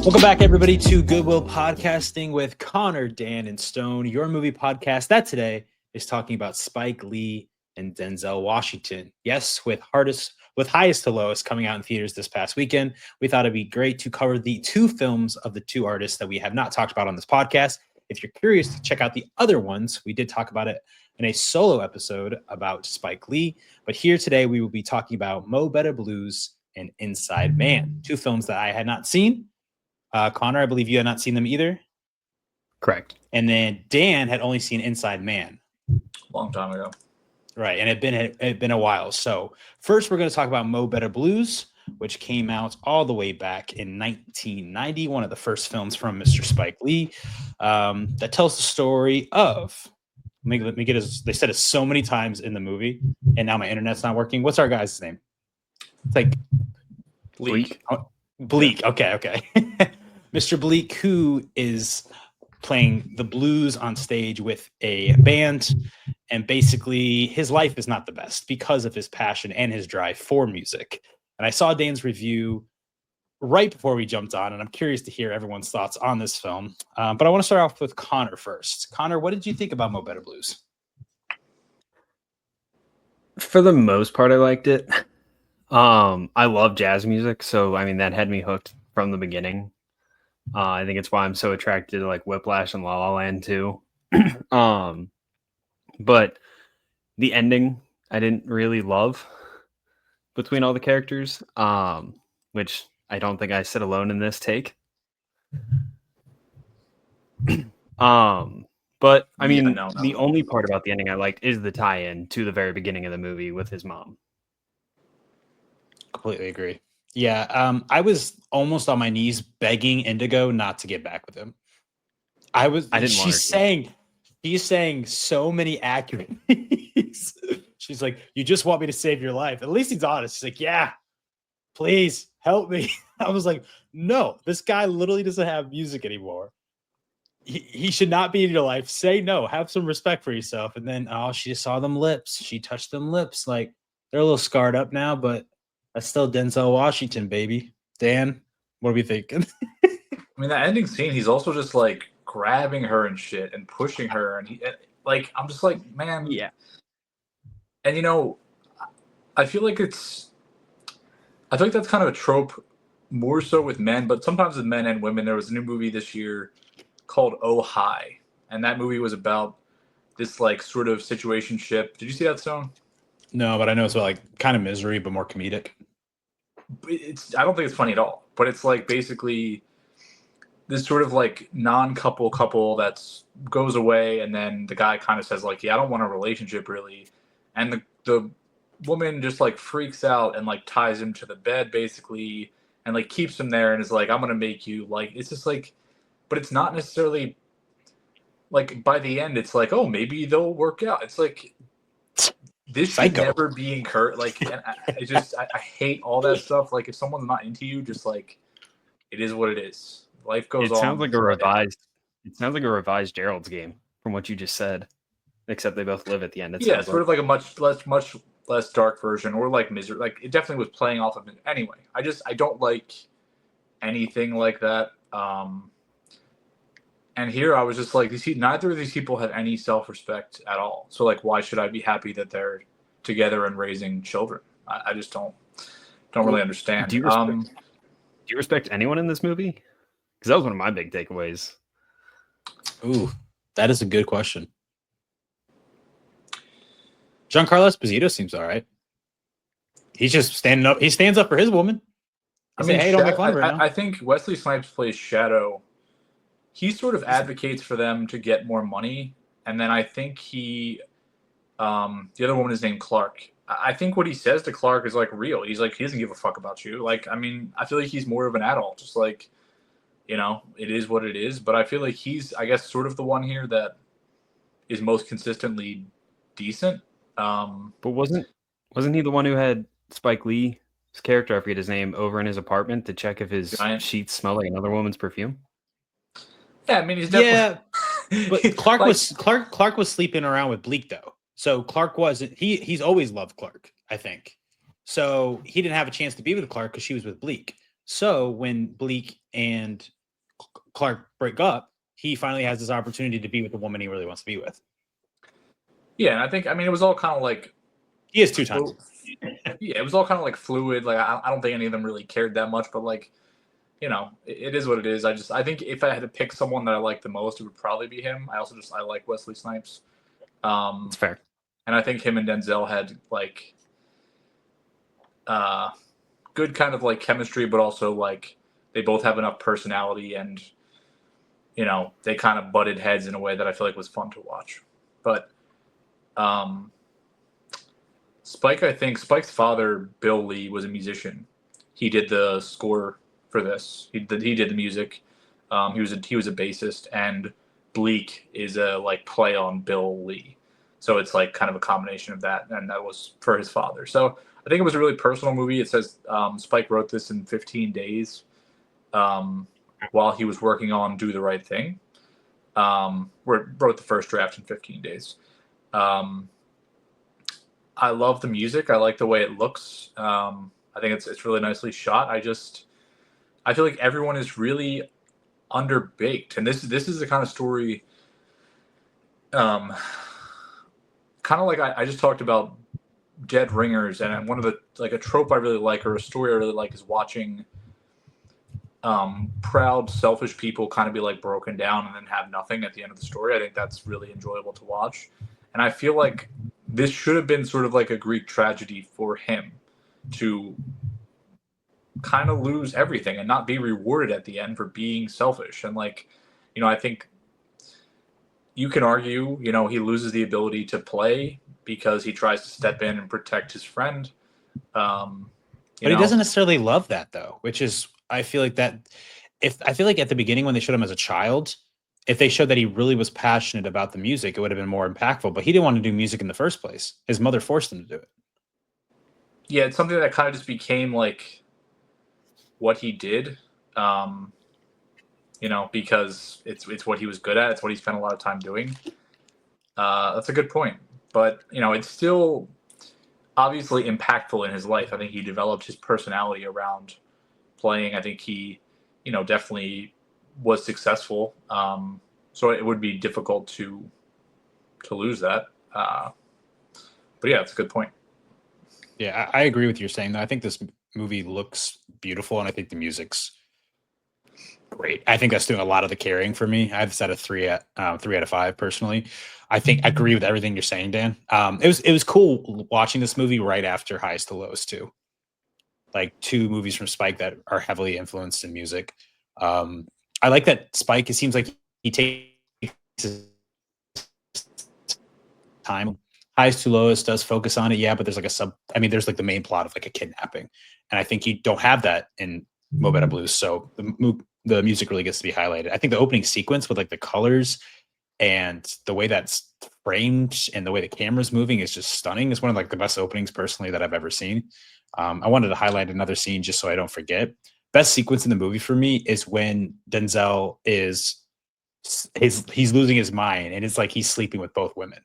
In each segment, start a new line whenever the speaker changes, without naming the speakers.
Welcome back, everybody, to Goodwill Podcasting with Connor, Dan, and Stone, your movie podcast that today is talking about Spike Lee and Denzel Washington. Yes, with highest to lowest coming out in theaters this past weekend, we thought it'd be great to cover the two films of the two artists that we have not talked about on this podcast. If you're curious to check out the other ones, we did talk about it in a solo episode about Spike Lee. But here today, we will be talking about Mo Better Blues and Inside Man, two films that I had not seen. Connor, I believe you had not seen them either.
Correct.
And then Dan had only seen Inside Man.
Long time ago.
Right, and it had been a while. So first, we're going to talk about Mo Better Blues, which came out all the way back in 1990, one of the first films from Mr. Spike Lee, that tells the story of. Let me get it. They said it so many times in the movie, and now my internet's not working. What's our guy's name? It's like
Bleak.
Oh, Bleak. Okay. Mr. Bleak, who is playing the blues on stage with a band, and basically his life is not the best because of his passion and his drive for music. And I saw Dan's review right before we jumped on, and I'm curious to hear everyone's thoughts on this film. But I want to start off with Connor first. Connor, what did you think about Mo Better Blues?
For the most part, I liked it. I love jazz music, so I mean that had me hooked from the beginning. I think it's why I'm so attracted to like Whiplash and La La Land too. But the ending I didn't really love between all the characters, which I don't think I sit alone in this take. But I mean, the only part about the ending I liked is the tie-in to the very beginning of the movie with his mom.
Completely agree. Yeah, I was almost on my knees begging Indigo not to get back with him. I didn't. He's saying so many accurate things. She's like, "You just want me to save your life." At least he's honest. He's like, "Yeah, please help me." I was like, "No, this guy literally doesn't have music anymore. He should not be in your life. Say no. Have some respect for yourself." And then, she just saw them lips. She touched them lips. Like they're a little scarred up now, but that's still Denzel Washington, baby. Dan, what are we thinking?
I mean, that ending scene, he's also just like grabbing her and shit and pushing her. And I'm just like, man.
Yeah.
And, I feel like that's kind of a trope more so with men, but sometimes with men and women. There was a new movie this year called Oh Hi. And that movie was about this like sort of situationship. Did you see that, Stone?
No, but I know it's about like kind of misery, but more comedic.
I don't think it's funny at all, but it's like basically this sort of like couple that's goes away, and then the guy kind of says like, "Yeah, I don't want a relationship really," and the woman just like freaks out and like ties him to the bed basically, and like keeps him there and is like, "I'm gonna make you," like it's just like, but it's not necessarily like by the end it's like, oh, maybe they'll work out. It's like, this should never be encouraged. Like, and I hate all that stuff. Like, if someone's not into you, just like, it is what it is. Life goes on.
It sounds like a revised Gerald's Game from what you just said, except they both live at the end.
Yeah, sort of like a much less dark version, or like misery. Like, it definitely was playing off of it. Anyway, I don't like anything like that. And here I was just like, neither of these people have any self-respect at all. So like, why should I be happy that they're together and raising children? I just don't really understand.
Do you respect anyone in this movie? Because that was one of my big takeaways.
Ooh, that is a good question. Giancarlo Esposito seems all right. He's just standing up. He stands up for his woman. Hey, don't make fun of her now.
I think Wesley Snipes plays Shadow. He sort of advocates for them to get more money, and then I think the other woman is named Clark. I think what he says to Clark is like real. He's like, he doesn't give a fuck about you. Like, I mean, I feel like he's more of an adult, just like, it is what it is. But I feel like he's, I guess, sort of the one here that is most consistently decent.
But wasn't he the one who had Spike Lee's character, I forget his name, over in his apartment to check if his sheets smell like another woman's perfume?
Yeah, I mean, he's definitely...
Yeah, but Clark was sleeping around with Bleak though. So Clark wasn't. He's always loved Clark, I think. So he didn't have a chance to be with Clark because she was with Bleak. So when Bleak and Clark break up, he finally has this opportunity to be with the woman he really wants to be with.
Yeah, and I mean, it was all kind of like
he is 2 times.
Yeah, it was all kind of like fluid. Like I don't think any of them really cared that much, but like, it is what it is. I think if I had to pick someone that I like the most, it would probably be him. I like Wesley Snipes.
It's fair.
And I think him and Denzel had like good kind of like chemistry, but also like they both have enough personality, and they kind of butted heads in a way that I feel like was fun to watch. But Spike's father, Bill Lee, was a musician. He did the score for this. He did the music. He was a bassist, and Bleak is a like play on Bill Lee. So it's like kind of a combination of that, and that was for his father. So I think it was a really personal movie. It says Spike wrote this in 15 days while he was working on Do the Right Thing. Wrote the first draft in 15 days. I love the music. I like the way it looks. I think it's really nicely shot. I feel like everyone is really underbaked, and this is the kind of story. Kind of like I just talked about dead ringers, and one of the like a trope I really like, or a story I really like, is watching proud, selfish people kind of be like broken down and then have nothing at the end of the story. I think that's really enjoyable to watch, and I feel like this should have been sort of like a Greek tragedy for him to kind of lose everything and not be rewarded at the end for being selfish. And like, I think you can argue, he loses the ability to play because he tries to step in and protect his friend.
But he doesn't necessarily love that though, which is, I feel like at the beginning when they showed him as a child, if they showed that he really was passionate about the music, it would have been more impactful, but he didn't want to do music in the first place. His mother forced him to do it.
Yeah. It's something that kind of just became like what he did, because it's what he was good at. It's what he spent a lot of time doing. That's a good point. But, it's still obviously impactful in his life. I think he developed his personality around playing. I think he, definitely was successful. So it would be difficult to lose that. But yeah, it's a good point.
Yeah, I agree with you saying that. I think this movie looks beautiful, and I think the music's great. I think that's doing a lot of the carrying for me. I've set a 3 out of 5 personally. I agree with everything you're saying, Dan. It was cool watching this movie right after Highs to Lows too. Like 2 movies from Spike that are heavily influenced in music. I like that Spike. It seems like he takes his time. Highs to Lows does focus on it, yeah, but there's like there's like the main plot of like a kidnapping, and I think you don't have that in Mo Better Blues. So the music really gets to be highlighted. I think the opening sequence with like the colors and the way that's framed and the way the camera's moving is just stunning. It's one of like the best openings personally that I've ever seen. I wanted to highlight another scene just so I don't forget. Best sequence in the movie for me is when Denzel he's losing his mind, and it's like he's sleeping with both women.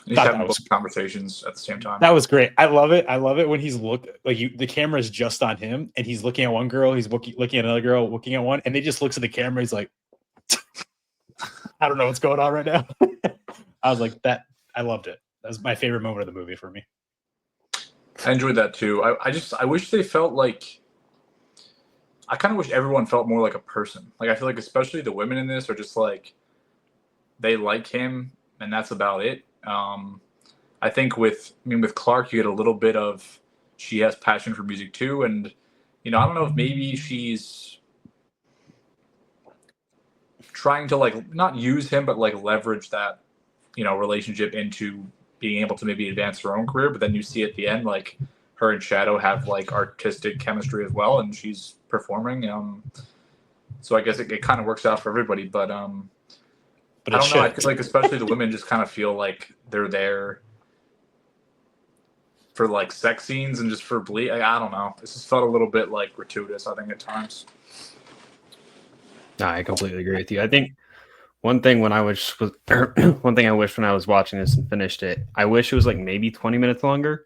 He's having both conversations at the same time.
That was great. I love it. I love it when he's the camera is just on him, and he's looking at one girl, he's looking at another girl, looking at one, and they just looks at the camera. He's like, I don't know what's going on right now. I was like, that. I loved it. That was my favorite moment of the movie for me.
I enjoyed that too. I wish they felt like. I kind of wish everyone felt more like a person. Like I feel like especially the women in this are just like they like him, and that's about it. I think with Clark, you get a little bit of she has passion for music too, and I don't know if maybe she's trying to like not use him, but like leverage that relationship into being able to maybe advance her own career. But then you see at the end like her and Shadow have like artistic chemistry as well, and she's performing. So I guess it kind of works out for everybody, but I don't know. I feel like especially the women just kind of feel like they're there for like sex scenes and just for bleed. I don't know. This just felt a little bit like gratuitous, I think, at times.
No, I completely agree with you. I think one thing I wish when I was watching this and finished it, I wish it was like maybe 20 minutes longer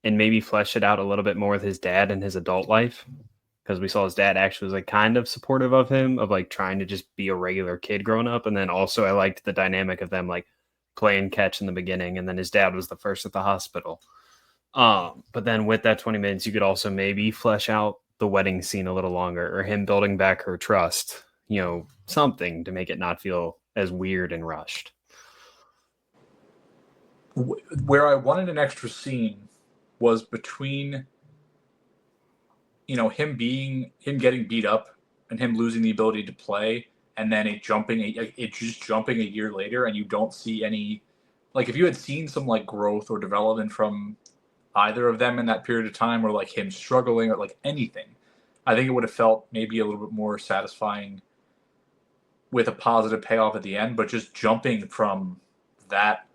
and maybe flesh it out a little bit more with his dad and his adult life. because we saw his dad actually was like kind of supportive of him, of like trying to just be a regular kid growing up. And then also I liked the dynamic of them like playing catch in the beginning, and then his dad was the first at the hospital. But then with that 20 minutes, you could also maybe flesh out the wedding scene a little longer, or him building back her trust, something to make it not feel as weird and rushed.
Where I wanted an extra scene was between, him getting beat up and him losing the ability to play, and then it just jumping a year later, and you don't see any, like, if you had seen some like growth or development from either of them in that period of time, or like him struggling or like anything, I think it would have felt maybe a little bit more satisfying with a positive payoff at the end. But just jumping from that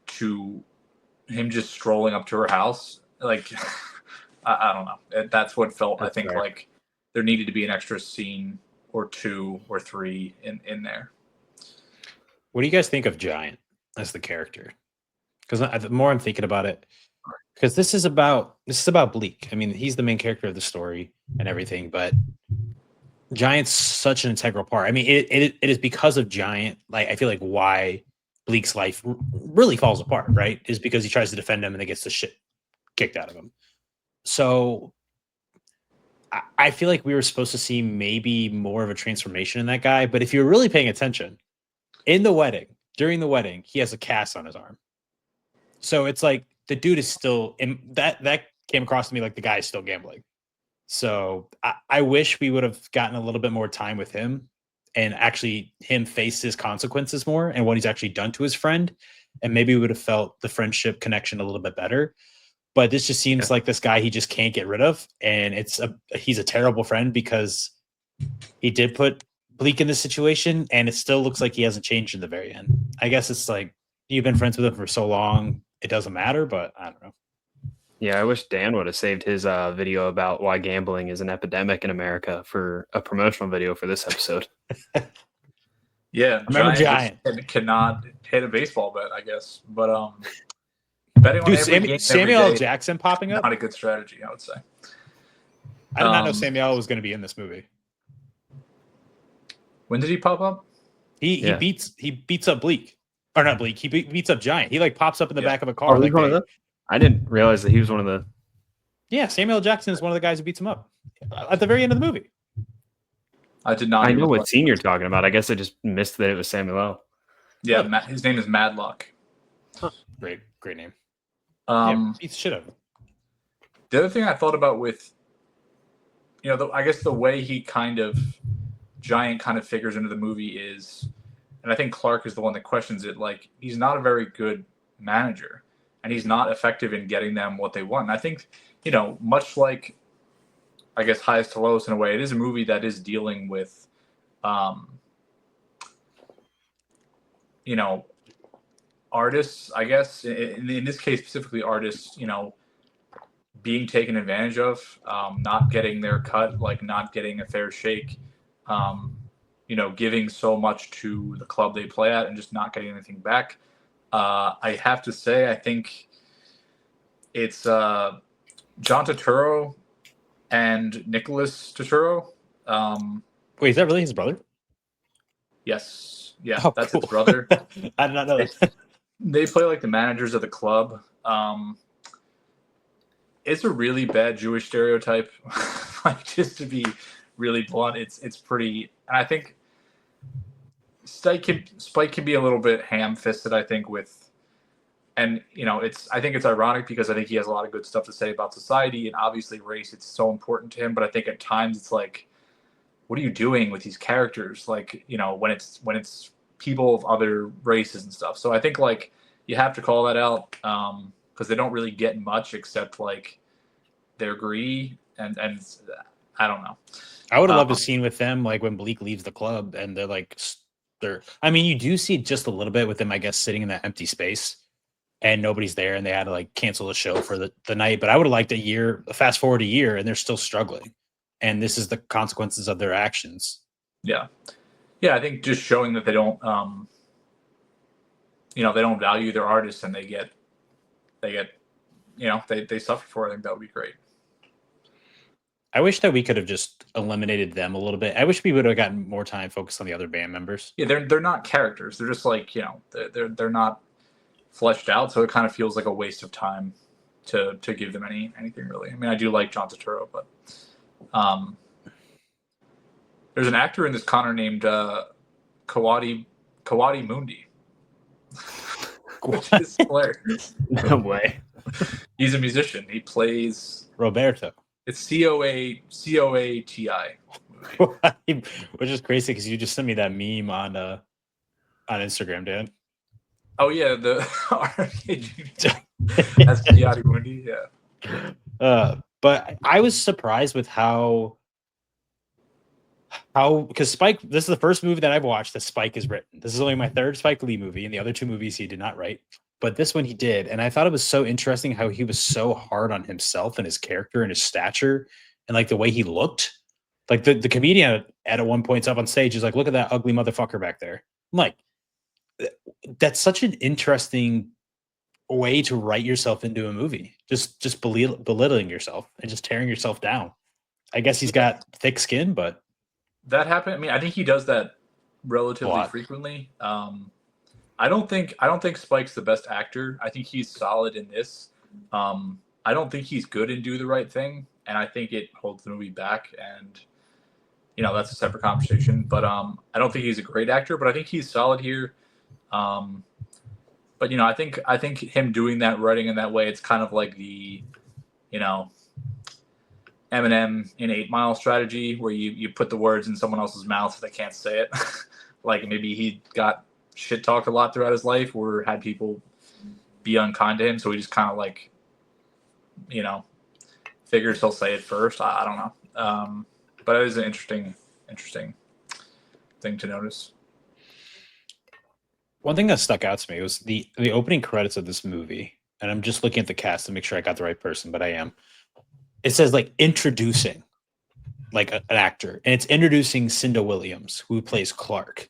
to him just strolling up to her house, like, I don't know. That's what felt. That's I think fair. Like there needed to be an extra scene or 2 or 3 in there.
What do you guys think of Giant as the character? Because the more I'm thinking about it, because this is about Bleak. I mean, he's the main character of the story and everything, but Giant's such an integral part. I mean, it is because of Giant, like, I feel like why Bleak's life really falls apart, right? Is because he tries to defend him and then gets the shit kicked out of him. So I feel like we were supposed to see maybe more of a transformation in that guy. But if you're really paying attention, during the wedding, he has a cast on his arm. So it's like the dude is still in that came across to me like the guy is still gambling. So I wish we would have gotten a little bit more time with him and actually him face his consequences more and what he's actually done to his friend. And maybe we would have felt the friendship connection a little bit better. But this just seems like this guy he just can't get rid of. And he's a terrible friend because he did put Bleak in this situation, and it still looks like he hasn't changed in the very end. I guess it's like you've been friends with him for so long, it doesn't matter, but I don't know.
Yeah, I wish Dan would have saved his video about why gambling is an epidemic in America for a promotional video for this episode.
Yeah,
remember Giant
cannot hit a baseball bet, I guess. But betting on every game
Samuel
every
L. Jackson popping up,
not a good strategy, I would say.
I did not know Samuel was going to be in this movie.
When did he pop up?
He beats up Bleak, or not Bleak. He beats up Giant. He like pops up in the back of a car.
Oh, like one of them? I didn't realize that he was one of the.
Yeah, Samuel L. Jackson is one of the guys who beats him up at the very end of the movie.
I did not.
I know what scene you're talking about. I guess I just missed that it was Samuel L.
Yeah, his name is Madlock.
Huh. Great name. Beats shit out of him.
The other thing I thought about with, I guess the way Giant kind of figures into the movie is, and I think Clark is the one that questions it, like, he's not a very good manager and he's not effective in getting them what they want. And I think, much like, I guess, Highest to Lowest in a way, it is a movie that is dealing with, artists, I guess, in this case specifically artists, being taken advantage of, not getting their cut, like not getting a fair shake, giving so much to the club they play at and just not getting anything back. I have to say, I think it's John Turturro and Nicholas Turturro.
Wait, is that really his brother?
Yes. Yeah, that's cool. His brother.
I did not know that.
They play like the managers of the club. It's a really bad Jewish stereotype. Like, just to be really blunt, it's pretty. And I think Spike can be a little bit ham-fisted, I think, with, and I think it's ironic because I think he has a lot of good stuff to say about society and obviously race. It's so important to him, but I think at times it's like, what are you doing with these characters? Like, when it's people of other races and stuff. So I think like you have to call that out because they don't really get much except like their greedy and I don't know.
I would have loved a scene with them like when Bleak leaves the club and I mean, you do see just a little bit with them, I guess, sitting in that empty space and nobody's there and they had to like cancel the show for the night. But I would have liked fast forward a year and they're still struggling. And this is the consequences of their actions.
Yeah. Yeah, I think just showing that they don't, they don't value their artists and they suffer for it. I think that would be great.
I wish that we could have just eliminated them a little bit. I wish we would have gotten more time focused on the other band members.
Yeah, they're not characters. They're just like, they're not fleshed out, so it kind of feels like a waste of time to give them anything really. I mean, I do like John Turturro, but there's an actor in this, Connor, named Kawadi Mundi, which is hilarious.
No way.
He's a musician. He plays
Roberto.
It's Coati,
which is crazy because you just sent me that meme on Instagram, Dan.
Oh yeah, the that's Coati Mundi, yeah.
But I was surprised with how because Spike, this is the first movie that I've watched that Spike has written. This is only my third Spike Lee movie, and the other two movies he did not write. But this one he did, and I thought it was so interesting how he was so hard on himself and his character and his stature and like the way he looked. Like the comedian at one point up on stage is like, "Look at that ugly motherfucker back there." I'm like, that's such an interesting way to write yourself into a movie. Just belittling yourself and just tearing yourself down. I guess he's got thick skin, but
that happened. I mean, I think he does that relatively frequently. I don't think Spike's the best actor. I think he's solid in this. I don't think he's good in Do the Right Thing, and I think it holds the movie back. And that's a separate conversation. But I don't think he's a great actor, but I think he's solid here. But I think him doing that, writing in that way, it's kind of like the Eminem in 8 Mile strategy, where you put the words in someone else's mouth so they can't say it. Like maybe he got shit talked a lot throughout his life, or had people be unkind to him, so he just kind of like figures he'll say it first. I don't know, but it is an interesting thing to notice.
One thing that stuck out to me was the opening credits of this movie, and I'm just looking at the cast to make sure I got the right person, but I am. It says like introducing like an actor, and it's introducing Cinda Williams, who plays Clark.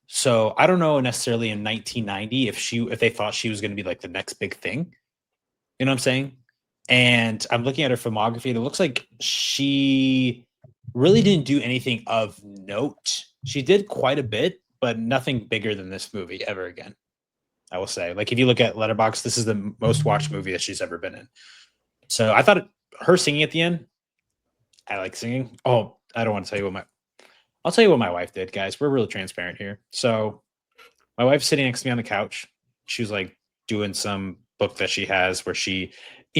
So I don't know necessarily in 1990 if they thought she was going to be like the next big thing. You know what I'm saying? And I'm looking at her filmography, and it looks like she really didn't do anything of note. She did quite a bit, but nothing bigger than this movie ever again. I will say, like if you look at Letterboxd, this is the most watched movie that she's ever been in. So I thought her singing at the end, I like singing. Oh, I don't want to tell you I'll tell you what my wife did, guys. We're really transparent here. So my wife's sitting next to me on the couch. She was like doing some book that she has where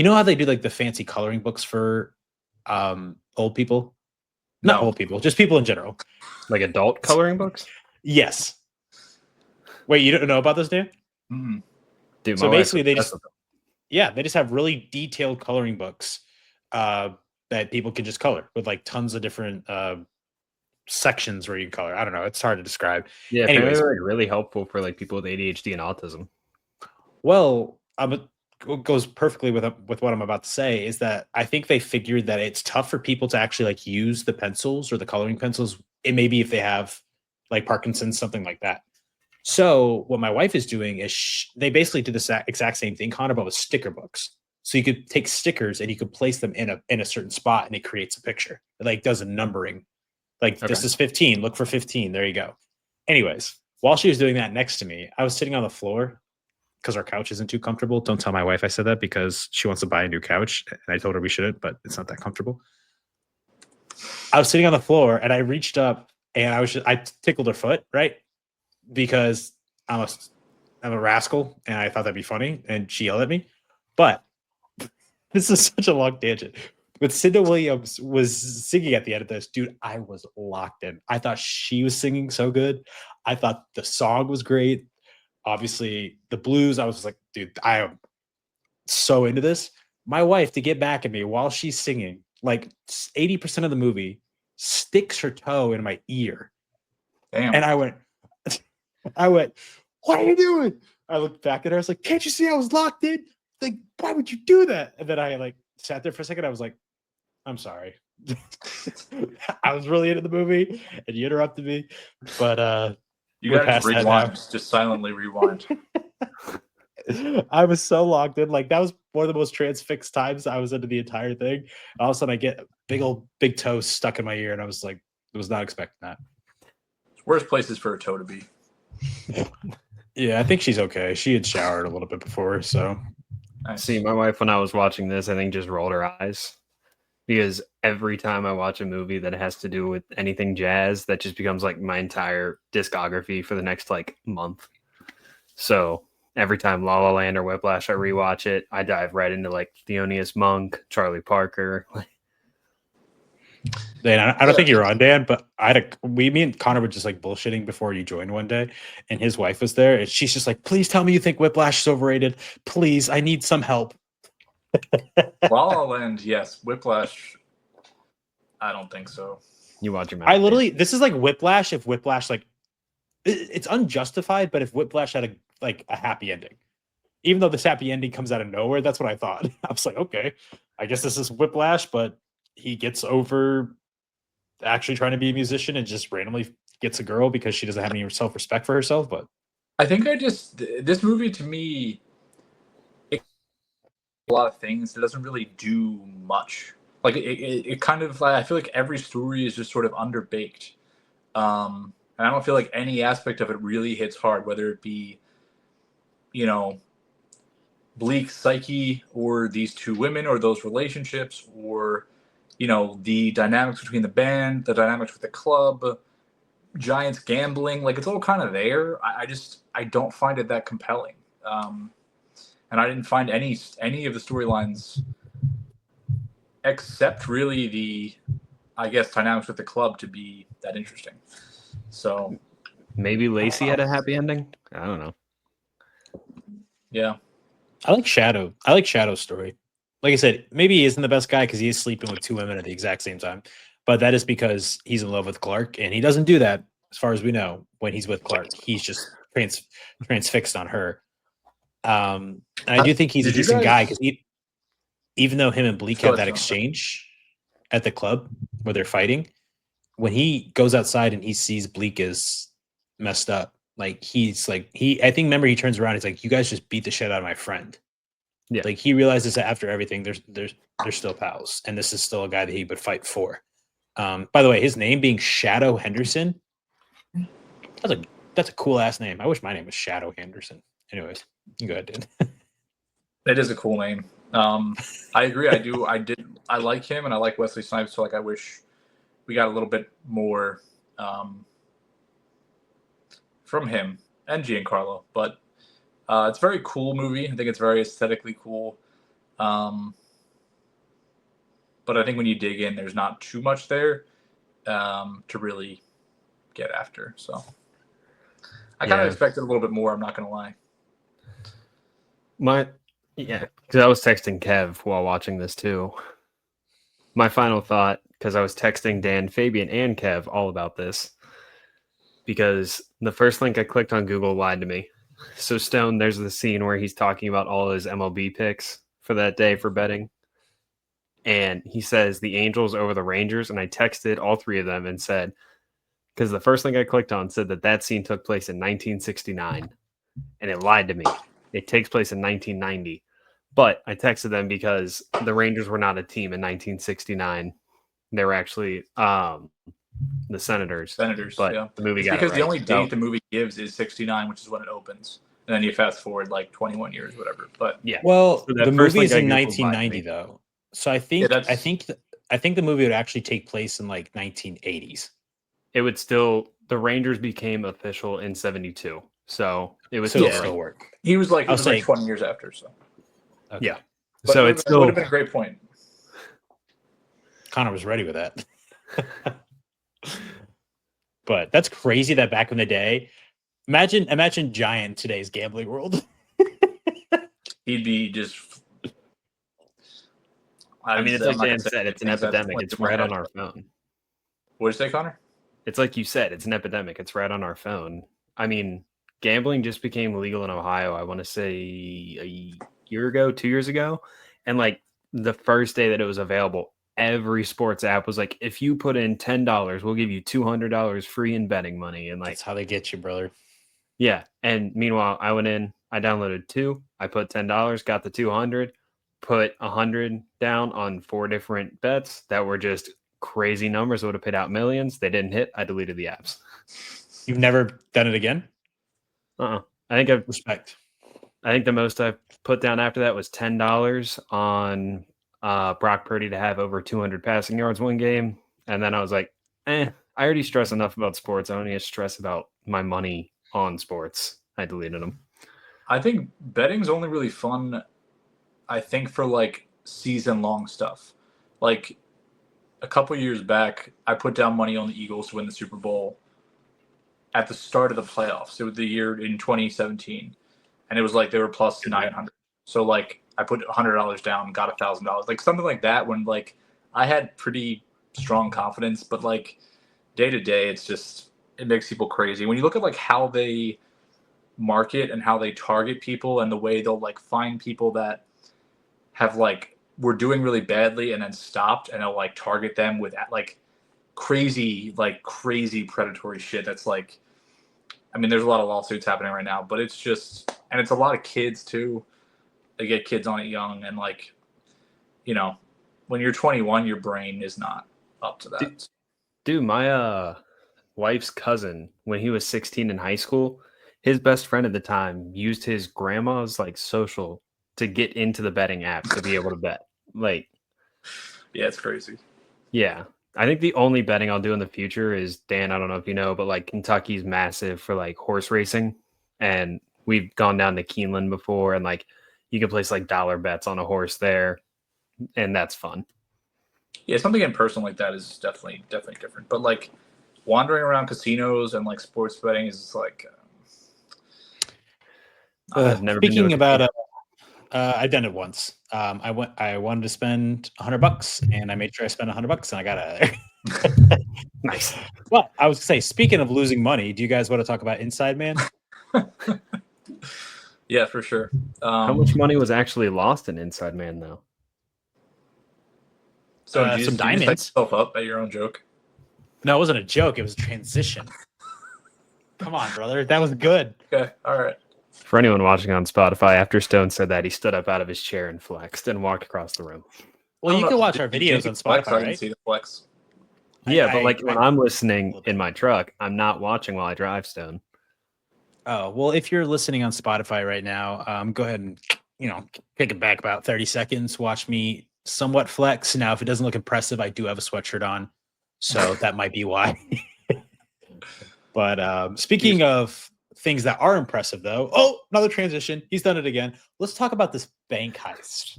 how they do like the fancy coloring books for old people? Not old people, just people in general.
Like adult coloring books?
Yes. Wait, you don't know about this, Dan?
Mm-hmm.
Dude,
so basically they just have really detailed coloring books that people can just color with like tons of different sections where you can color. I don't know. It's hard to describe.
Yeah, anyways, they're like really helpful for like people with ADHD and autism.
Well, what goes perfectly with what I'm about to say is that I think they figured that it's tough for people to actually like use the pencils or the coloring pencils. It may be if they have like Parkinson's, something like that. So what my wife is doing is they basically did the exact same thing, Connor, but with sticker books. So you could take stickers and you could place them in a certain spot, and it creates a picture. It like does a numbering. Like This is 15. Look for 15. There you go. Anyways, while she was doing that next to me, I was sitting on the floor because our couch isn't too comfortable. Don't tell my wife I said that because she wants to buy a new couch, and I told her we shouldn't, but it's not that comfortable. I was sitting on the floor and I reached up and I tickled her foot, right? Because I'm a rascal and I thought that'd be funny, and she yelled at me. But this is such a long tangent. But Cinda Williams was singing at the end of this, dude. I was locked in. I thought she was singing so good. I thought the song was great. Obviously, the blues, I was like, dude, I am so into this. My wife, to get back at me while she's singing, like 80% of the movie, sticks her toe in my ear.
Damn.
And I went, what are you doing? I looked back at her. I was like, can't you see I was locked in? Like, why would you do that? And then I like sat there for a second. I was like, I'm sorry. I was really into the movie and you interrupted me. But
you gotta just rewind. Just silently rewind.
I was so locked in. Like that was one of the most transfixed times I was into the entire thing. All of a sudden, I get big toe stuck in my ear, and I was like, I was not expecting that.
Worst places for a toe to be.
Yeah, I think she's okay. She had showered a little bit before, so.
Nice. See, my wife, when I was watching this, I think just rolled her eyes. Because every time I watch a movie that has to do with anything jazz, that just becomes like my entire discography for the next like month. So every time La La Land or Whiplash, I rewatch it. I dive right into like Thelonious Monk, Charlie Parker.
Dan, I don't think you're on, Dan, but me and Connor were just like bullshitting before you joined one day, and his wife was there, and she's just like, "Please tell me you think Whiplash is overrated. Please, I need some help."
La La Land, yes. Whiplash, I don't think so.
You watch your mouth.
I literally, this is like Whiplash. If Whiplash, like, it's unjustified, but if Whiplash had a happy ending, even though this happy ending comes out of nowhere, that's what I thought. I was like, okay, I guess this is Whiplash, but he gets over actually trying to be a musician and just randomly gets a girl because she doesn't have any self-respect for herself. But
I think this movie to me, a lot of things. It doesn't really do much. Like it kind of, I feel like every story is just sort of underbaked. And I don't feel like any aspect of it really hits hard, whether it be, Bleak's psyche or these two women or those relationships or, the dynamics between the band, the dynamics with the club, Giants gambling. Like it's all kind of there. I don't find it that compelling. And I didn't find any of the storylines except really the, I guess, dynamics with the club to be that interesting. So
maybe Lacey had a happy ending. I don't know.
Yeah.
I like Shadow's story. Like I said, maybe he isn't the best guy because he is sleeping with two women at the exact same time. But that is because he's in love with Clark, and he doesn't do that, as far as we know, when he's with Clark. He's just transfixed on her. And I do think he's a decent guy because even though him and Bleak have that exchange at the club where they're fighting, when he goes outside and he sees Bleak is messed up, like he's like I think remember he turns around, he's like, "You guys just beat the shit out of my friend." Yeah, like he realizes that after everything, they're still pals, and this is still a guy that he would fight for. By the way, his name being Shadow Henderson, that's a cool ass name. I wish my name was Shadow Henderson. Anyways, you go ahead, Dan.
It is a cool name. I agree. I like him, and I like Wesley Snipes. So I wish we got a little bit more from him and Giancarlo. But it's a very cool movie. I think it's very aesthetically cool. But I think when you dig in, there's not too much there to really get after. So I kind of expected a little bit more. I'm not going to lie.
Because I was texting Kev while watching this too. My final thought, because I was texting Dan, Fabian, and Kev all about this, because the first link I clicked on Google lied to me. So Stone, there's the scene where he's talking about all his MLB picks for that day for betting. And he says the Angels over the Rangers. And I texted all three of them and said, because the first thing I clicked on said that scene took place in 1969. And it lied to me. It takes place in 1990. But I texted them because the Rangers were not a team in 1969. They were actually the Senators. But
yeah.
The movie
it's
got
because
it right.
The only date the movie gives is 69, which is when it opens. And then you fast forward like 21 years, whatever. But
yeah.
Well, so the movie is in 1990 though. So I think the movie would actually take place in like 1980s.
It would still, the Rangers became official in 72. So it would
still work.
He was like, 20 years after. So
okay. Yeah.
But
so
it would have been a great point.
Connor was ready with that. But that's crazy that back in the day, imagine Giant in today's gambling world.
He'd be just.
I mean, it's like Dan said, it's an epidemic. It's right on our phone.
What did you say, Connor?
It's like you said, it's an epidemic. It's right on our phone. I mean, gambling just became legal in Ohio, I want to say a year ago, 2 years ago. And like the first day that it was available, every sports app was like, if you put in $10, we'll give you $200 free in betting money. And like,
that's how they get you, brother.
Yeah. And meanwhile, I went in, I downloaded 2, I put $10, got the 200, put 100 down on 4 different bets that were just crazy numbers. Would have paid out millions. They didn't hit. I deleted the apps.
You've never done it again?
I think
Respect.
I think the most I put down after that was $10 on Brock Purdy to have over 200 passing yards one game. And then I was like, I already stress enough about sports. I don't need to stress about my money on sports. I deleted them.
I think betting's only really fun, I think, for like season-long stuff. Like a couple years back, I put down money on the Eagles to win the Super Bowl at the start of the playoffs. It was the year in 2017, and it was like they were plus 900. So like I put $100 down, got $1,000, like something like that. When like I had pretty strong confidence, but like day to day, it makes people crazy. When you look at like how they market and how they target people and the way they'll like find people that have like were doing really badly and then stopped, and they'll like target them with like crazy predatory shit. That's like, I mean, there's a lot of lawsuits happening right now, but it's just, and it's a lot of kids too. They get kids on it young, and like, you know, when you're 21, your brain is not up to that.
Dude, my wife's cousin, when he was 16 in high school, his best friend at the time used his grandma's like social to get into the betting app to be able to bet. Like,
yeah, it's crazy.
Yeah. I think the only betting I'll do in the future is, Dan, I don't know if you know, but like Kentucky's massive for like horse racing. And we've gone down to Keeneland before, and like you can place like dollar bets on a horse there, and that's fun.
Yeah, something in person like that is definitely different. But like wandering around casinos and like sports betting is like.
I've never
speaking about I've done it once. I wanted to spend $100, and I made sure I spent $100, and I got out of there.
Nice.
Well, I was say, speaking of losing money, do you guys want to talk about Inside Man?
Yeah, for sure.
How much money was actually lost in Inside Man, though?
So
some diamonds.
You just yourself up at your own joke?
No, it wasn't a joke. It was a transition. Come on, brother. That was good.
Okay, all right.
For anyone watching on Spotify, after Stone said that, he stood up out of his chair and flexed and walked across the room.
Well, you can watch our videos on Spotify, right?
I can see the flex.
Yeah, but like when I'm listening in my truck, I'm not watching while I drive, Stone.
Oh, well, if you're listening on Spotify right now, go ahead and, take it back about 30 seconds. Watch me somewhat flex. Now, if it doesn't look impressive, I do have a sweatshirt on, so that might be why. But speaking of things that are impressive, though, another transition. He's done it again. Let's talk about this bank heist.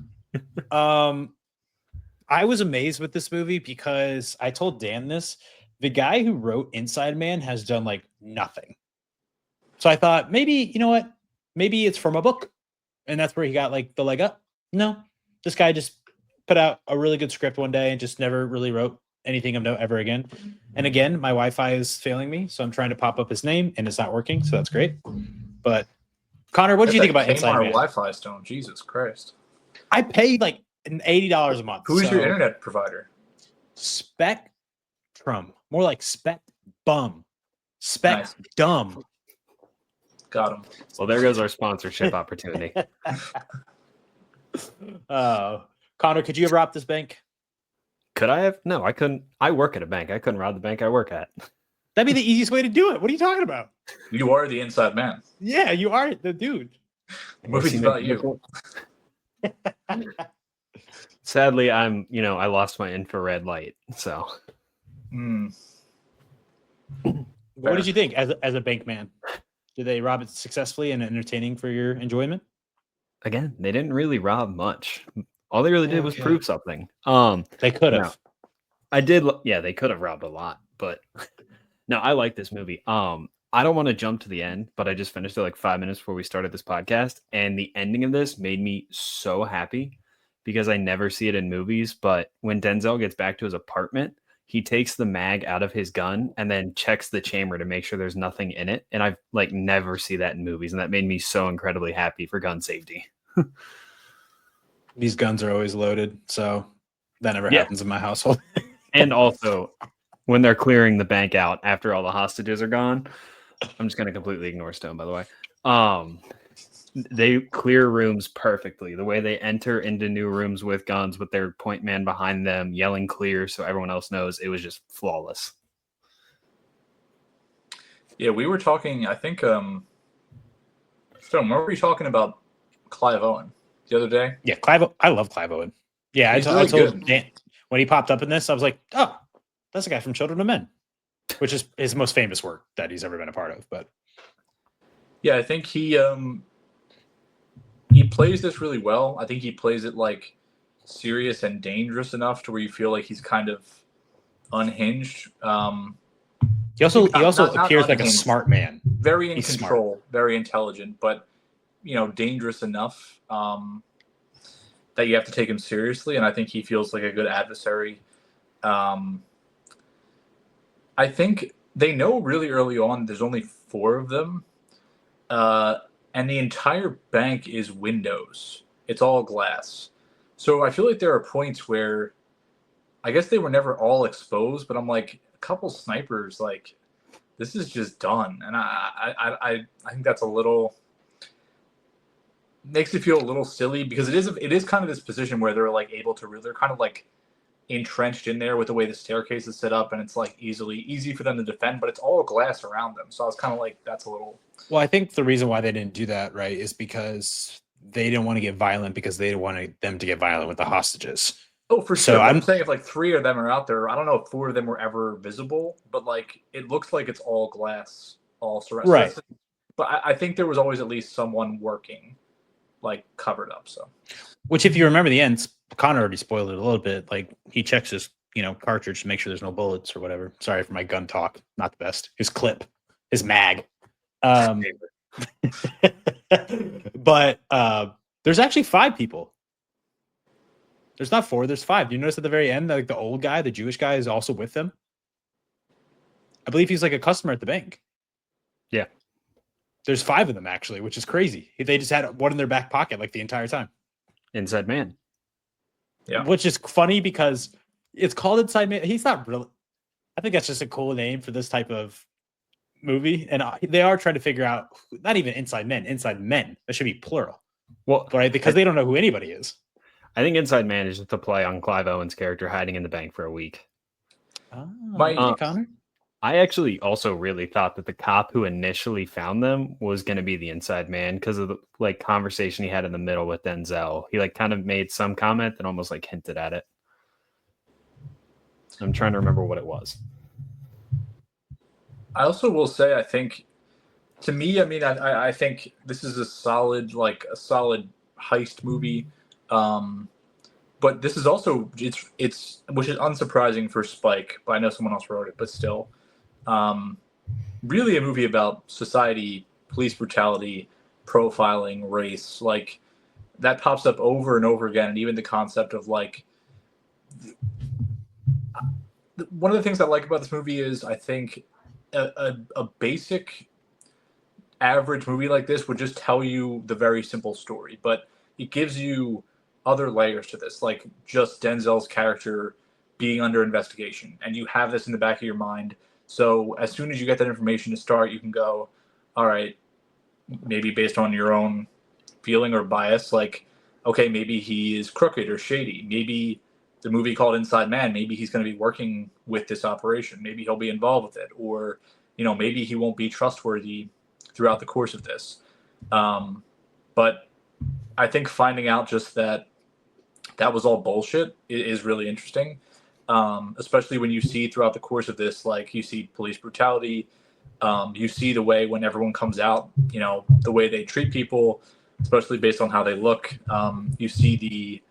I was amazed with this movie because I told Dan this. The guy who wrote Inside Man has done like nothing. So I thought maybe, you know what? Maybe it's from a book, and that's where he got like the leg up. No, this guy just put out a really good script one day and just never really wrote anything of note ever again. And again, my Wi-Fi is failing me, so I'm trying to pop up his name and it's not working. So that's great. But Connor, what did you think about Inside Man?
Wi-Fi, Stone. Jesus Christ!
I paid like $80 a month.
Who's your internet provider?
Spectrum. More like Specbum. Dumb.
Got him.
Well, there goes our sponsorship opportunity.
Connor, could you have robbed this bank?
Could I have? No, I couldn't. I work at a bank. I couldn't rob the bank I work at.
That'd be the easiest way to do it. What are you talking about?
You are the Inside Man.
Yeah, you are the dude.
The movie's about you.
Sadly, I lost my infrared light. So,
what did you think as a bank man? Did they rob it successfully and entertaining for your enjoyment?
Again, they didn't really rob much. All they really did was prove something.
They could have.
I did. Yeah, they could have robbed a lot, but no, I like this movie. I don't want to jump to the end, but I just finished it like 5 minutes before we started this podcast, and the ending of this made me so happy because I never see it in movies. But when Denzel gets back to his apartment, he takes the mag out of his gun and then checks the chamber to make sure there's nothing in it. And I've like never see that in movies, and that made me so incredibly happy for gun safety.
These guns are always loaded, so that never happens in my household.
And also, when they're clearing the bank out after all the hostages are gone, I'm just gonna completely ignore Stone, by the way. They clear rooms perfectly. The way they enter into new rooms with guns, with their point man behind them, yelling clear so everyone else knows, it was just flawless.
Yeah, we were talking, I think, Stone, remember we were talking about Clive Owen the other day?
Yeah, I love Clive Owen. Yeah, I told Dan, when he popped up in this, I was like, oh, that's a guy from Children of Men, which is his most famous work that he's ever been a part of. But
yeah, I think he plays this really well. I think he plays it like serious and dangerous enough to where you feel like he's kind of unhinged.
He also appears like a smart man.
Very in control, smart. Very intelligent, but dangerous enough that you have to take him seriously. And I think he feels like a good adversary. I think they know really early on there's only 4 of them, and the entire bank is windows. It's all glass. So I feel like there are points where I guess they were never all exposed, but I'm like, a couple snipers, like, this is just done. And I think that's a little makes me feel a little silly, because it is kind of this position where they're like able to they're kind of like entrenched in there with the way the staircase is set up, and it's like easy for them to defend, but it's all glass around them. So I was kind of like, that's a little.
Well, I think the reason why they didn't do that, right, is because they didn't want to get violent, because they didn't want them to get violent with the hostages.
Oh, for sure. I'm saying if like 3 of them are out there, I don't know if 4 of them were ever visible, but like it looks like it's all glass, all surrounded.
Right.
So but I think there was always at least someone working, like covered up. So,
which, if you remember the end, Connor already spoiled it a little bit. Like, he checks his cartridge to make sure there's no bullets or whatever. Sorry for my gun talk. Not the best. His clip, his mag. But there's actually 5 people. There's not 4. There's 5. Do you notice at the very end, like, the old guy, the Jewish guy, is also with them? I believe he's like a customer at the bank.
Yeah.
There's 5 of them, actually, which is crazy. They just had one in their back pocket like the entire time.
Inside Man.
Yeah.
Which is funny because it's called Inside Man. He's not really. I think that's just a cool name for this type of movie. And they are trying to figure out, not even inside men. That should be plural.
Well,
right? Because they don't know who anybody is.
I think Inside Man is just a play on Clive Owen's character hiding in the bank for a week.
Connor?
I actually also really thought that the cop who initially found them was going to be the Inside Man, because of the like conversation he had in the middle with Denzel. He like kind of made some comment and almost like hinted at it. I'm trying to remember what it was.
I also will say, I think, to me, I mean, I think this is a solid heist movie. But this is also it's which is unsurprising for Spike, but I know someone else wrote it, but still, really a movie about society, police brutality, profiling, race, like that pops up over and over again. And even the concept of like, one of the things I like about this movie is, I think a basic average movie like this would just tell you the very simple story, but it gives you other layers to this, like just Denzel's character being under investigation, and you have this in the back of your mind. So as soon as you get that information to start, you can go, all right, maybe based on your own feeling or bias, like, okay, maybe he is crooked or shady. Maybe the movie called Inside Man, maybe he's going to be working with this operation. Maybe he'll be involved with it, or maybe he won't be trustworthy throughout the course of this. But I think finding out just that was all bullshit is really interesting, especially when you see throughout the course of this, like, you see police brutality, you see the way when everyone comes out, the way they treat people, especially based on how they look. You see the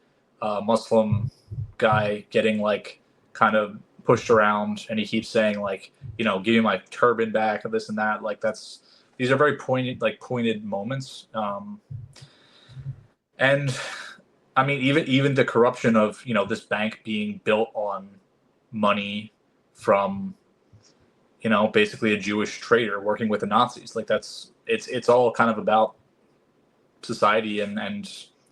Muslim guy getting like kind of pushed around, and he keeps saying like, give me my turban back, or this and that. Like, these are very pointed moments. And I mean, even the corruption of, this bank being built on money from, basically a Jewish trader working with the Nazis. Like, it's all kind of about society and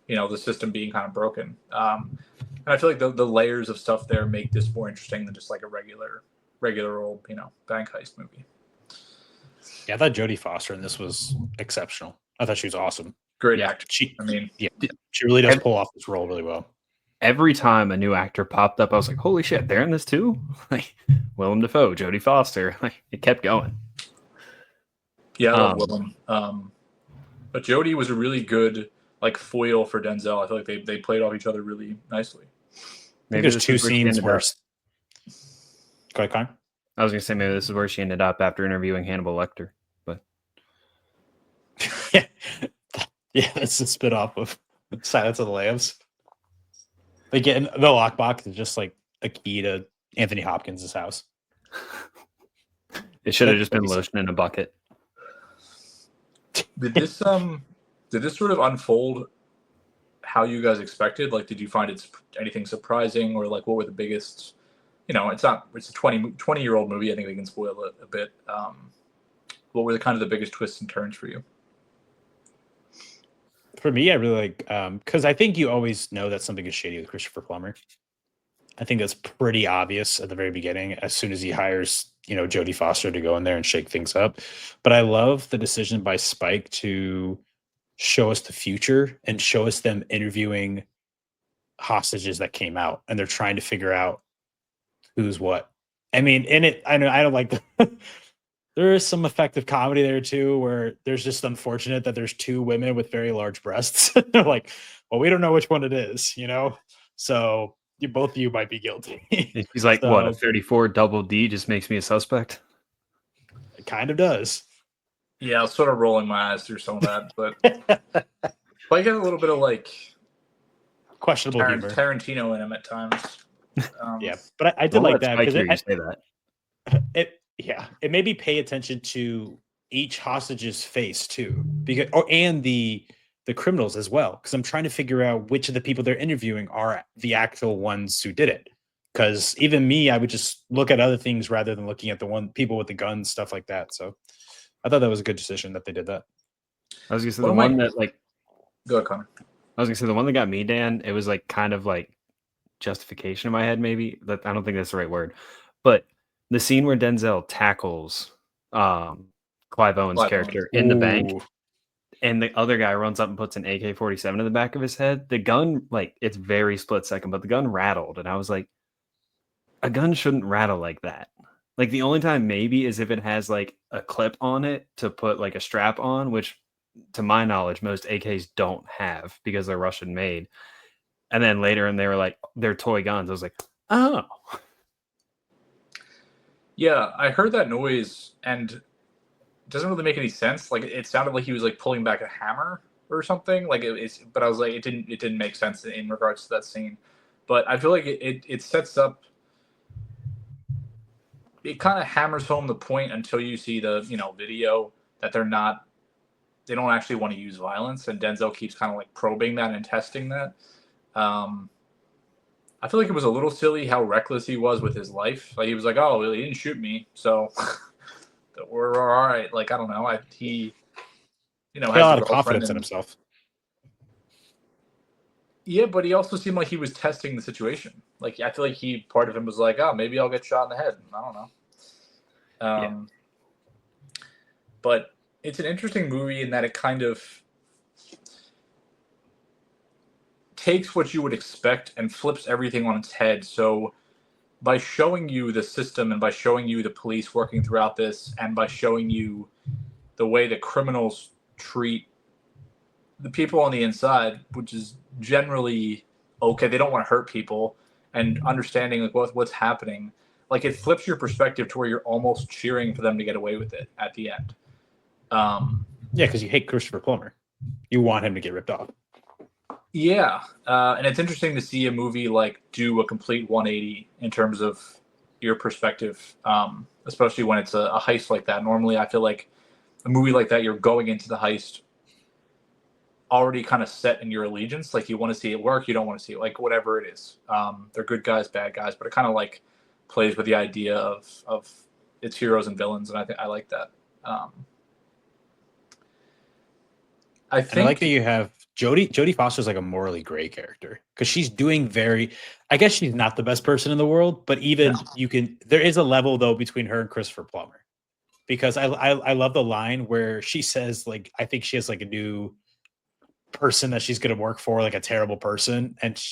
the system being kind of broken. And I feel like the layers of stuff there make this more interesting than just like a regular old, bank heist movie.
Yeah, I thought Jodie Foster in this was exceptional. I thought she was awesome.
Great actor.
She really does pull off this role really well.
Every time a new actor popped up, I was like, "Holy shit, they're in this too!" Like Willem Dafoe, Jodie Foster. Like it kept going.
Yeah, I love Willem. But Jodie was a really good like foil for Denzel. I feel like they played off each other really nicely.
Maybe
there's two scenes where. Go ahead, Connor.
I was gonna say maybe this is where she ended up after interviewing Hannibal Lecter, but
yeah, that's the spin-off of Silence of the Lambs. They get in the lockbox is just like a key to Anthony Hopkins' house.
It should have just been lotion in a bucket.
Did this sort of unfold how you guys expected? Like, did you find it anything surprising, or like what were the biggest? It's a 20-year-old movie. I think we can spoil it a bit. What were the kind of the biggest twists and turns for you?
For me, I really like because I think you always know that something is shady with Christopher Plummer. I think that's pretty obvious at the very beginning, as soon as he hires, Jodie Foster to go in there and shake things up. But I love the decision by Spike to show us the future and show us them interviewing hostages that came out, and they're trying to figure out who's what. I mean, in it, I know I don't like there is some effective comedy there too, where there's just unfortunate that there's two women with very large breasts. They're like, well, we don't know which one it is, So both of you might be guilty.
He's like, what, a 34 double D just makes me a suspect?
It kind of does.
Yeah, I was sort of rolling my eyes through some of that, but I get a little bit of like
questionable humor.
Tarantino in him at times.
Yeah, but I did like that
because you say that.
It made me pay attention to each hostage's face too, and the criminals as well, because I'm trying to figure out which of the people they're interviewing are the actual ones who did it. Because even me, I would just look at other things rather than looking at the people with the guns, stuff like that. So I thought that was a good decision that they did that.
I was gonna say the one that like.
Go ahead, Connor.
I was gonna say the one that got me, Dan. It was like kind of like justification in my head, maybe. I don't think that's the right word, but the scene where Denzel tackles Clive Owen's character in the bank, and the other guy runs up and puts an AK-47 in the back of his head. The gun, like, it's very split second, but the gun rattled, and I was like, a gun shouldn't rattle like that. Like, the only time maybe is if it has like a clip on it to put like a strap on, which to my knowledge most AKs don't have because they're Russian made. And then later, and they were like, they're toy guns. I was like, oh.
Yeah, I heard that noise, and it doesn't really make any sense. Like, it sounded like he was like pulling back a hammer or something. Like but I was like, it didn't make sense in regards to that scene. But I feel like it sets up. It kind of hammers home the point until you see the video that they don't actually want to use violence, and Denzel keeps kind of like probing that and testing that. I feel like it was a little silly how reckless he was with his life. Like, he was like, "Oh, well, he didn't shoot me, so we're all right." Like, I don't know. He has
a lot of confidence in himself.
Yeah, but he also seemed like he was testing the situation. Like, I feel like part of him was like, "Oh, maybe I'll get shot in the head." I don't know. But it's an interesting movie in that it kind of takes what you would expect and flips everything on its head. So by showing you the system, and by showing you the police working throughout this, and by showing you the way the criminals treat the people on the inside, which is generally okay, they don't want to hurt people, and understanding like what's happening, like, it flips your perspective to where you're almost cheering for them to get away with it at the end.
Yeah, because you hate Christopher Plummer. You want him to get ripped off.
Yeah, and it's interesting to see a movie like do a complete 180 in terms of your perspective, especially when it's a heist like that. Normally, I feel like a movie like that, you're going into the heist already kind of set in your allegiance. Like, you want to see it work, you don't want to see it, like, whatever it is. They're good guys, bad guys, but it kind of like plays with the idea of its heroes and villains, and I like that. I
like that you have Jodie Foster's like a morally gray character, because she's doing I guess she's not the best person in the world, but even there is a level though between her and Christopher Plummer. because I love the line where she says, like, I think she has like a new person that she's going to work for, like a terrible person, and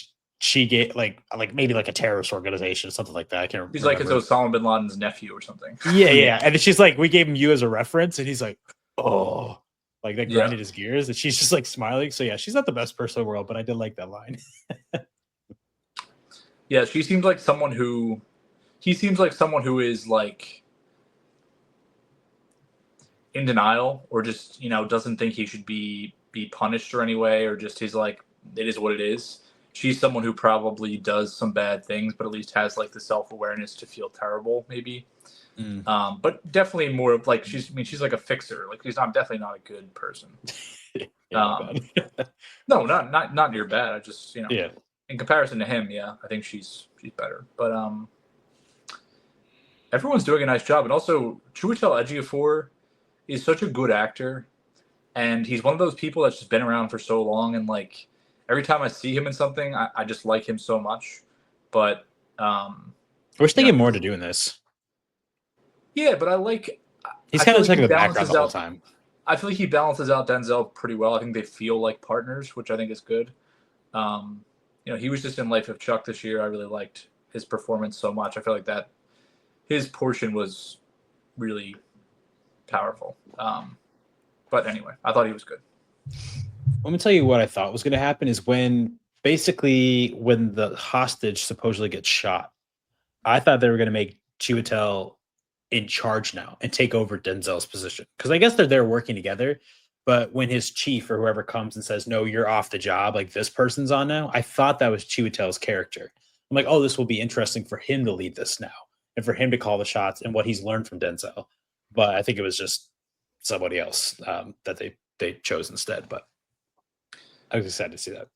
she get like maybe like a terrorist organization or something like that. I can't remember.
He's like it's Osama bin Laden's nephew or something.
Yeah. And she's like, we gave him you as a reference, and he's like, oh, like that grinded his gears, and she's just like smiling. So yeah, she's not the best person in the world, but I did like that line.
Yeah, she seems like someone who is like in denial, or just, you know, doesn't think he should be punished or any way, or just he's like, it is what it is. She's someone who probably does some bad things, but at least has like the self-awareness to feel terrible, maybe. But definitely more of like she's like a fixer. Like I'm definitely not a good person. No, not you're bad. I just, you know, in comparison to him, I think she's better. But everyone's doing a nice job, and also Chiwetel Ejiofor is such a good actor, and he's one of those people that's just been around for so long, and like every time I see him in something, I just like him so much. But
I wish they get more to do in this.
Yeah, but I like.
He's kind of like in the background the whole time.
I feel like he balances out Denzel pretty well. I think they feel like partners, which I think is good. You know, he was just in Life of Chuck this year. I really liked his performance so much. I feel like that his portion was really powerful. But anyway, I thought he was good.
Let me tell you what I thought was going to happen is when the hostage supposedly gets shot, I thought they were going to make Chiwetel in charge now and take over Denzel's position. Because I guess they're there working together. But when his chief or whoever comes and says, no, you're off the job, like this person's on now, I thought that was Chiwetel's character. I'm like, oh, this will be interesting for him to lead this now and for him to call the shots and what he's learned from Denzel. But I think it was just somebody else that they chose instead. But I was excited to see that.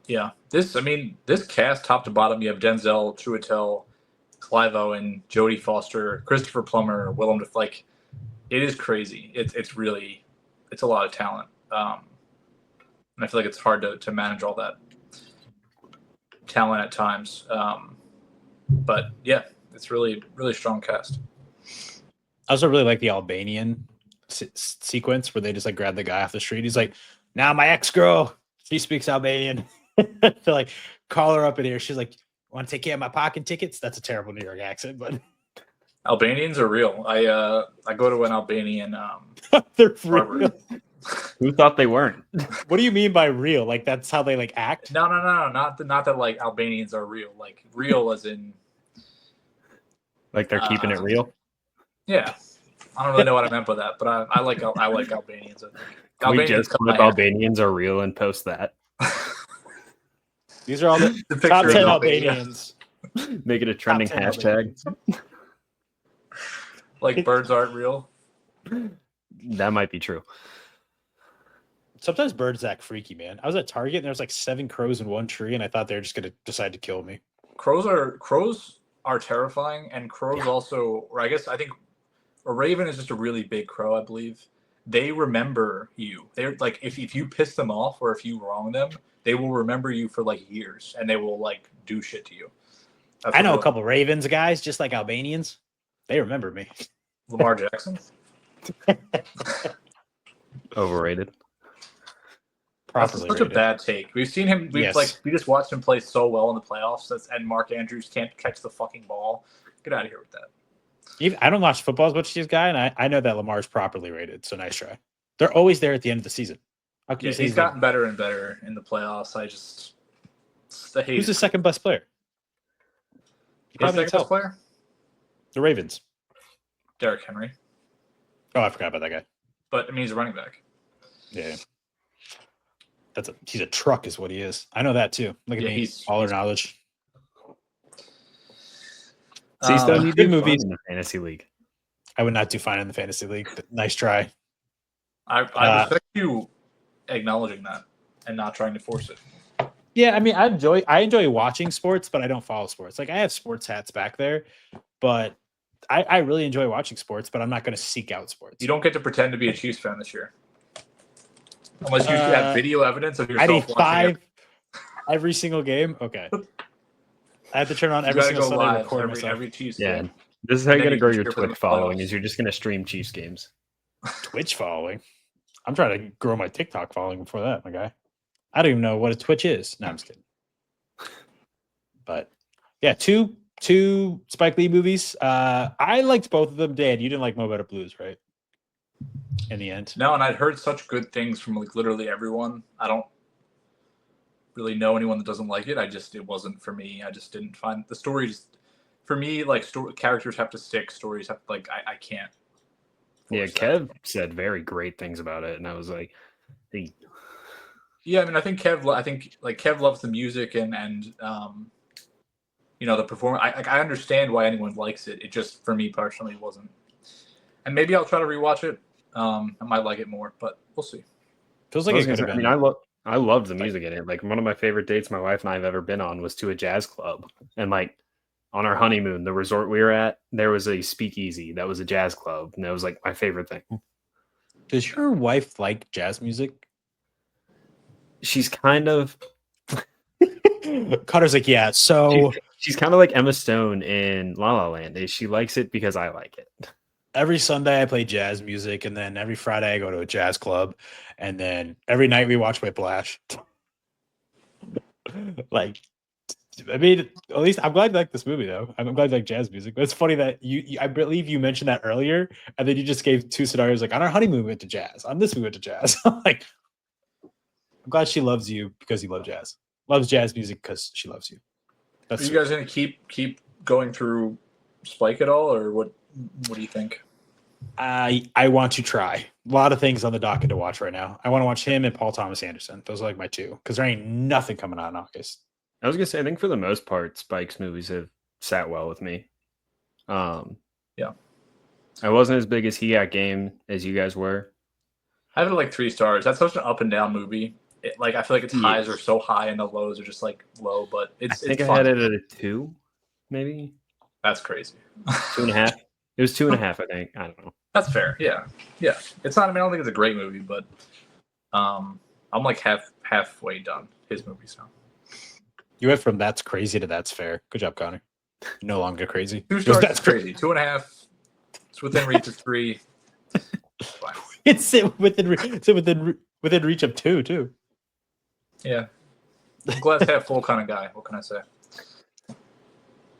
Yeah. This cast top to bottom, you have Denzel, Chiwetel, Clive Owen, Jodie Foster, Christopher Plummer, Willem Dafoe. Like, it is crazy. It's really a lot of talent, and I feel like it's hard to manage all that talent at times. But yeah, it's really strong cast.
I also really like the Albanian sequence where they just like grab the guy off the street. He's like, "Now my ex-girl, she speaks Albanian." So like, call her up in here. She's like, want to take care of my parking tickets? That's a terrible New York accent, but
Albanians are real. I go to an Albanian.
They're real.
Who thought they weren't?
What do you mean by real? Like that's how they like act?
No. Not that like Albanians are real. Like real as in
like they're keeping it real.
Yeah, I don't really know what I meant by that, but I like Albanians. I think.
Can we just clip Albanians are real and post that?
These are all the top 10 Albanians.
Make it a trending hashtag.
Like birds aren't real.
That might be true.
Sometimes birds act freaky, man. I was at Target and there was like 7 crows in one tree, and I thought they were just gonna decide to kill me.
Crows are terrifying, and crows also, or I think a raven is just a really big crow, I believe. They remember you. They're like, if you piss them off or if you wrong them, they will remember you for like years, and they will like do shit to you.
I know a couple Ravens guys, just like Albanians. They remember me.
Lamar Jackson.
Overrated.
That's such a bad take. We've seen him. We just watched him play so well in the playoffs, and Mark Andrews can't catch the fucking ball. Get out of here with that.
I don't watch football as much as this guy, and I know that Lamar's properly rated. So nice try. They're always there at the end of the season.
He's gotten better and better in the playoffs.
Who's the second best player?
Second best player?
The Ravens.
Derrick Henry.
Oh, I forgot about that guy.
But I mean, he's a running back.
Yeah. He's a truck, is what he is. I know that too. Look at me, all our knowledge.
You do movies in the fantasy league.
I would not do fine in the fantasy league. But nice try.
I respect you acknowledging that and not trying to force it.
Yeah, I mean, I enjoy watching sports, but I don't follow sports. Like I have sports hats back there, but I really enjoy watching sports, but I'm not going to seek out sports.
You don't get to pretend to be a Chiefs fan this year. Unless you have video evidence of yourself.
I need 5 every single game. Okay. I have to turn on every single Sunday and record myself.
Every Chiefs
game. This is how
And
you're
then
gonna
you
grow
can
your
cheer for them in
Twitch
the
following.
playoffs.
Is you're just gonna stream Chiefs games.
Twitch following. I'm trying to grow my TikTok following before that, my guy. I don't even know what a Twitch is. No, I'm just kidding. But yeah, two Spike Lee movies. I liked both of them. Dan, you didn't like Mo Better Blues, right? In the end.
No, and I'd heard such good things from like literally everyone. I don't really know anyone that doesn't like it. It wasn't for me. I just didn't find the stories for me. Like characters have to stick. Stories have to, like I can't.
Yeah,
force that.
Kev said very great things about it, and I was like, hey.
Yeah, I mean, I think Kev loves the music and the performance. I understand why anyone likes it. It just, for me personally, wasn't. And maybe I'll try to rewatch it. I might like it more, but we'll see.
Feels like it could have been.
I mean, I loved the music in it. Like, one of my favorite dates my wife and I have ever been on was to a jazz club, and like on our honeymoon, the resort we were at, there was a speakeasy that was a jazz club, and that was like my favorite thing.
Does your wife like jazz music?
She's kind of.
Cutter's like, yeah. So
she's kind of like Emma Stone in La La Land. She likes it because I like it.
Every Sunday I play jazz music, and then every Friday I go to a jazz club, and then every night we watch Whiplash. Like, I mean, at least I'm glad you like this movie, though. I'm glad you like jazz music. But it's funny that I believe you mentioned that earlier, and then you just gave two scenarios. Like, on our honeymoon, we went to jazz. On this, we went to jazz. Like, I'm glad she loves you because you love jazz. Loves jazz music because she loves you.
Are you guys gonna keep going through Spike at all, or what? What do you think?
I want to try. A lot of things on the docket to watch right now. I want to watch him and Paul Thomas Anderson. Those are like my two, because there ain't nothing coming out in August.
I was gonna say, I think for the most part, Spike's movies have sat well with me.
Yeah,
I wasn't as big as He Got Game as you guys were.
I have it like 3 stars. That's such an up and down movie. I feel like its highs are so high and the lows are just like low, but
I think I had it at a 2, maybe.
That's crazy.
2.5. It was 2.5, I think. I don't know.
That's fair. Yeah. It's not. I mean, I don't think it's a great movie, but I'm like halfway done his movies now.
You went from that's crazy to that's fair. Good job, Connor. No longer crazy.
2 stars. That's crazy. 2.5. It's within reach of 3.
It's within reach of 2 too.
Yeah. Glass half full kind of guy. What can I say?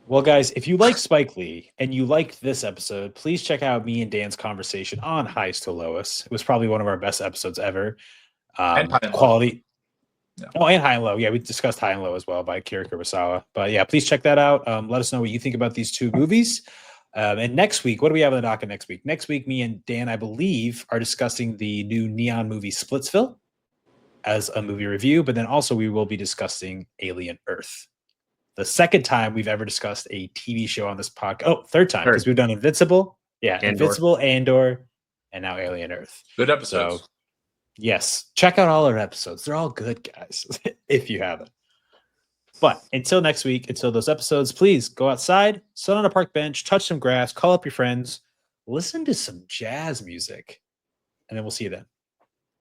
Well, guys, if you like Spike Lee and you liked this episode, please check out me and Dan's conversation on Highs to Lowest. It was probably one of our best episodes ever.
And high and
quality.
Yeah.
Oh, and High and Low. Yeah, we discussed High and Low as well by Kira Kurosawa. But yeah, please check that out. Let us know what you think about these 2 movies. And next week, what do we have on the docket next week? Next week, me and Dan, I believe, are discussing the new Neon movie Splitsville as a movie review. But then also we will be discussing Alien Earth. The second time we've ever discussed a TV show on this podcast. Oh, third time, because we've done Invincible. Yeah, Andor. Invincible, Andor, and now Alien Earth.
Good episodes.
So, yes, check out all our episodes. They're all good, guys, if you haven't. But until next week, until those episodes, please go outside, sit on a park bench, touch some grass, call up your friends, listen to some jazz music, and then we'll see you then.